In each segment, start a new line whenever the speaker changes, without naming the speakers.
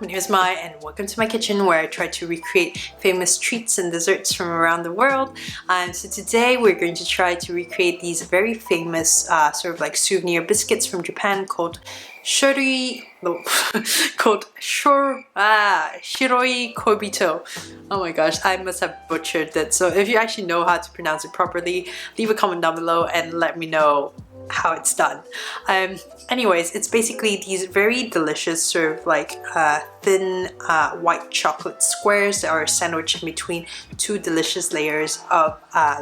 my name is Mai and welcome to my kitchen where I try to recreate famous treats and desserts from around the world. So today we're going to try to recreate these very famous sort of like souvenir biscuits from Japan called Shiroi Koibito. Oh my gosh, I must have butchered that. So if you actually know how to pronounce it properly, leave a comment down below and let me know how it's done. Anyways, it's basically these very delicious sort of like thin white chocolate squares that are sandwiched in between two delicious layers of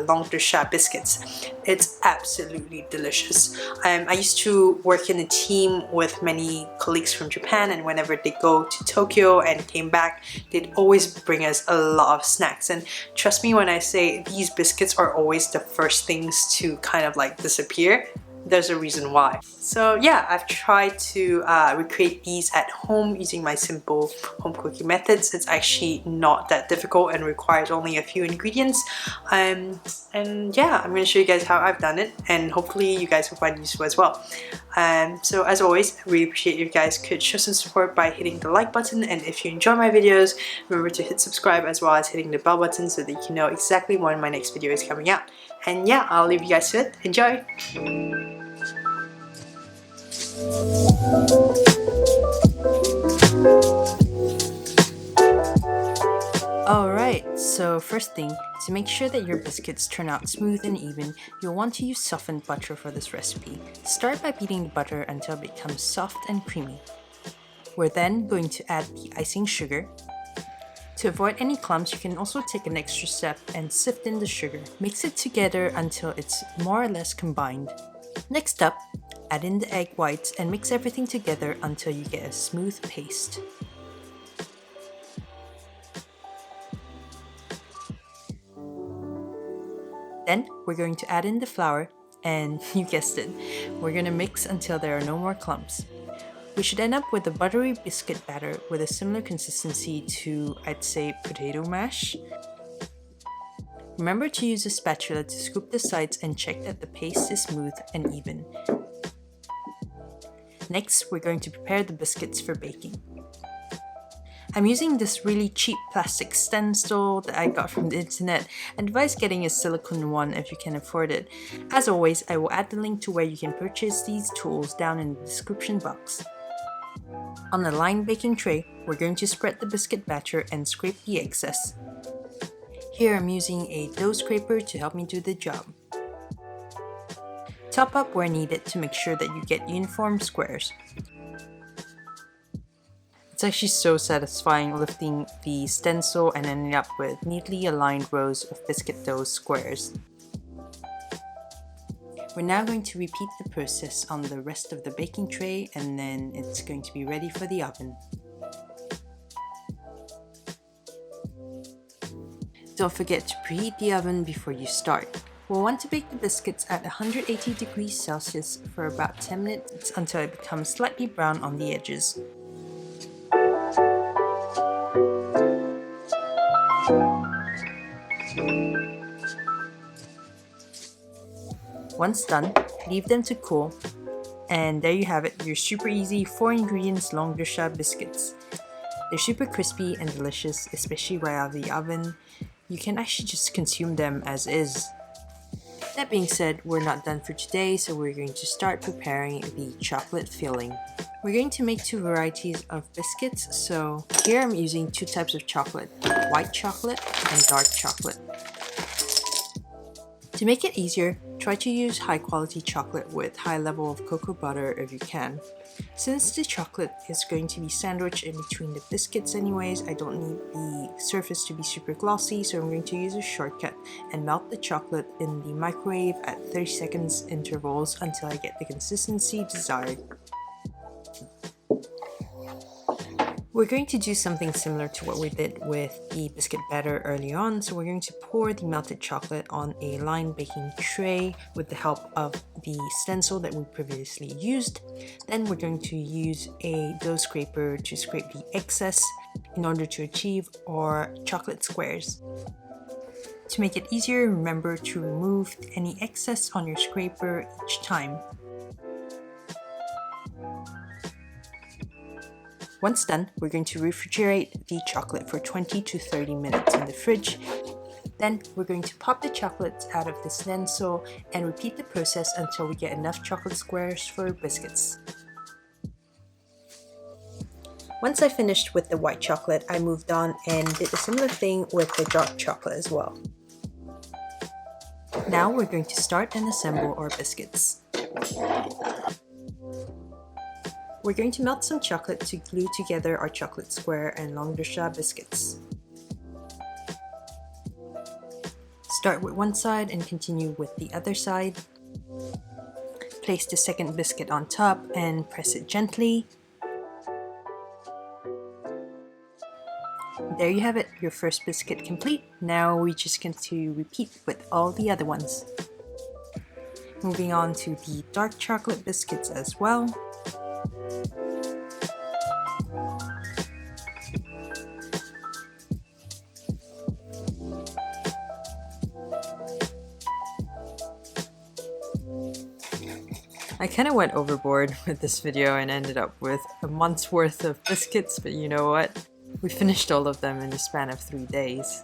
Langue biscuits. It's absolutely delicious. I used to work in a team with many colleagues from Japan, and whenever they go to Tokyo and came back, they'd always bring us a lot of snacks. And trust me when I say these biscuits are always the first things to kind of like disappear. There's a reason why. So yeah, I've tried to recreate these at home using my simple home cooking methods. It's actually not that difficult and requires only a few ingredients. And yeah, I'm going to show you guys how I've done it, and hopefully you guys will find it useful as well. So as always, I really appreciate if you guys could show some support by hitting the like button, and if you enjoy my videos, remember to hit subscribe as well as hitting the bell button so that you can know exactly when my next video is coming out. And yeah, I'll leave you guys to it. Enjoy! Alright, so first thing, to make sure that your biscuits turn out smooth and even, you'll want to use softened butter for this recipe. Start by beating the butter until it becomes soft and creamy. We're then going to add the icing sugar. To avoid any clumps, you can also take an extra step and sift in the sugar. Mix it together until it's more or less combined. Next up, add in the egg whites and mix everything together until you get a smooth paste. Then we're going to add in the flour, and you guessed it, we're going to mix until there are no more clumps. We should end up with a buttery biscuit batter with a similar consistency to, I'd say, potato mash. Remember to use a spatula to scoop the sides and check that the paste is smooth and even. Next, we're going to prepare the biscuits for baking. I'm using this really cheap plastic stencil that I got from the internet, and advise getting a silicone one if you can afford it. As always, I will add the link to where you can purchase these tools down in the description box. On the lined baking tray, we're going to spread the biscuit batter and scrape the excess. Here I'm using a dough scraper to help me do the job. Top up where needed to make sure that you get uniform squares. It's actually so satisfying lifting the stencil and ending up with neatly aligned rows of biscuit dough squares. We're now going to repeat the process on the rest of the baking tray, and then it's going to be ready for the oven. Don't forget to preheat the oven before you start. We'll want to bake the biscuits at 180 degrees Celsius for about 10 minutes until it becomes slightly brown on the edges. Once done, leave them to cool, and there you have it, your super easy 4 ingredients Langue biscuits. They're super crispy and delicious, especially right out of the oven. You can actually just consume them as is. That being said, we're not done for today, so we're going to start preparing the chocolate filling. We're going to make 2 varieties of biscuits, so here I'm using 2 types of chocolate, white chocolate and dark chocolate. To make it easier, try to use high quality chocolate with high level of cocoa butter if you can. Since the chocolate is going to be sandwiched in between the biscuits anyways, I don't need the surface to be super glossy, so I'm going to use a shortcut and melt the chocolate in the microwave at 30 seconds intervals until I get the consistency desired. We're going to do something similar to what we did with the biscuit batter early on, so we're going to pour the melted chocolate on a lined baking tray with the help of the stencil that we previously used. Then we're going to use a dough scraper to scrape the excess in order to achieve our chocolate squares. To make it easier, remember to remove any excess on your scraper each time. Once done, we're going to refrigerate the chocolate for 20 to 30 minutes in the fridge. Then we're going to pop the chocolates out of the stencil and repeat the process until we get enough chocolate squares for biscuits. Once I finished with the white chocolate, I moved on and did a similar thing with the dark chocolate as well. Now we're going to start and assemble our biscuits. We're going to melt some chocolate to glue together our chocolate square and Langue biscuits. Start with one side and continue with the other side. Place the second biscuit on top and press it gently. There you have it, your first biscuit complete. Now we're just going to repeat with all the other ones. Moving on to the dark chocolate biscuits as well. I kind of went overboard with this video and ended up with a month's worth of biscuits, but you know what? We finished all of them in the span of 3 days.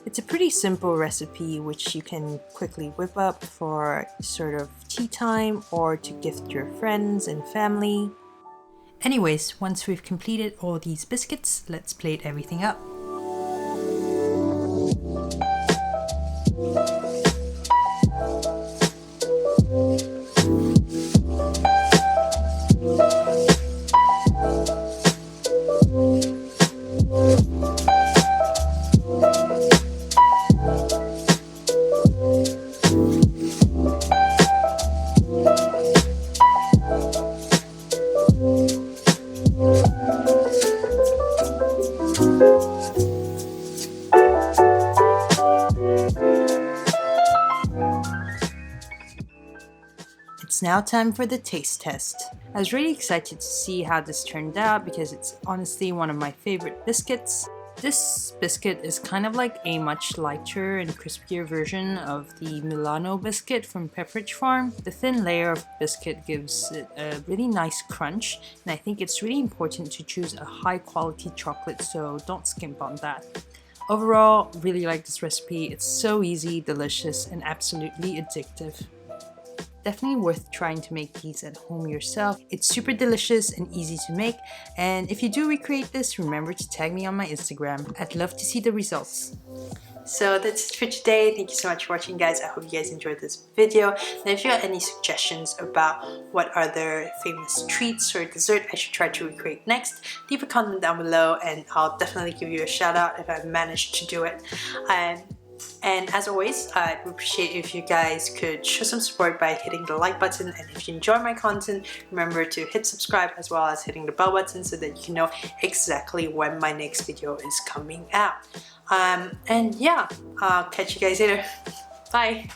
It's a pretty simple recipe which you can quickly whip up for sort of tea time or to gift your friends and family. Anyways, once we've completed all these biscuits, let's plate everything up. It's now time for the taste test. I was really excited to see how this turned out because it's honestly one of my favorite biscuits. This biscuit is kind of like a much lighter and crispier version of the Milano biscuit from Pepperidge Farm. The thin layer of biscuit gives it a really nice crunch, and I think it's really important to choose a high quality chocolate, so don't skimp on that. Overall, really like this recipe. It's so easy, delicious, and absolutely addictive. Definitely worth trying to make these at home yourself. It's super delicious and easy to make, and if you do recreate this, remember to tag me on my Instagram. I'd love to see the results. So that's it for today. Thank you so much for watching, guys. I hope you guys enjoyed this video. And if you have any suggestions about what other famous treats or dessert I should try to recreate next, leave a comment down below and I'll definitely give you a shout out if I managed to do it. And as always, I'd appreciate if you guys could show some support by hitting the like button, and if you enjoy my content, remember to hit subscribe as well as hitting the bell button so that you can know exactly when my next video is coming out. And yeah, I'll catch you guys later. Bye!